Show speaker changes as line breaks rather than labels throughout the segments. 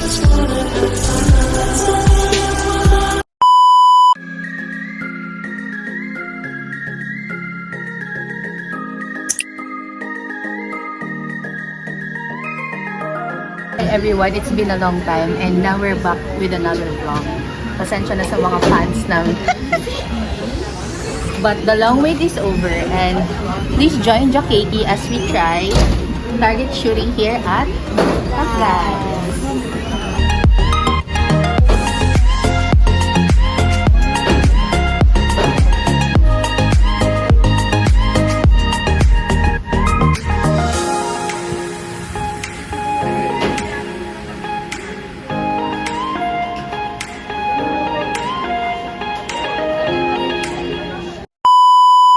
Hi everyone, it's been a long time and now we're back with another vlog. Pasensya na sa mga fans namin. But the long wait is over and please join Jakeki as we try target shooting here at Pasay.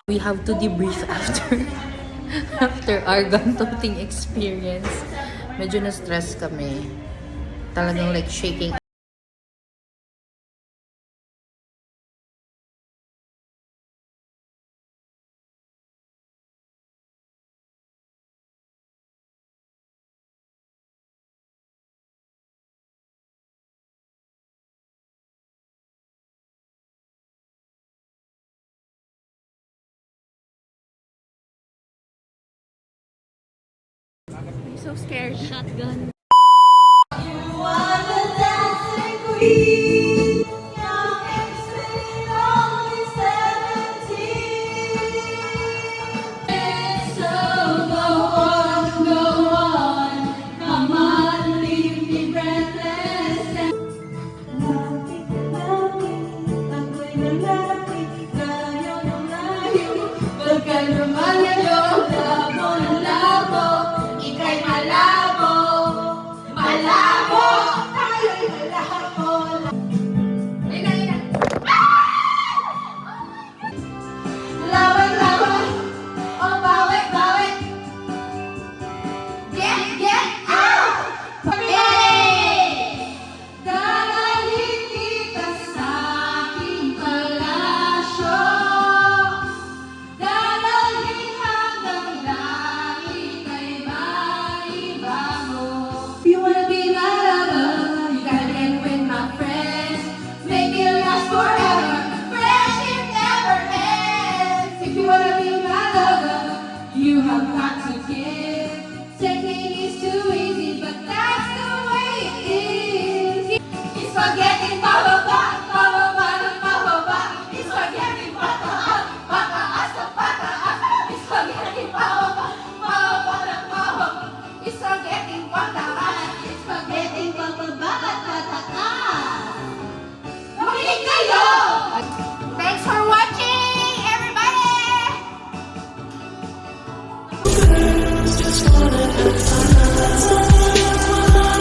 We have to debrief after our gun toting experience. Medyo na-stress kami. Talagang like shaking. I'm so scared. Shotgun.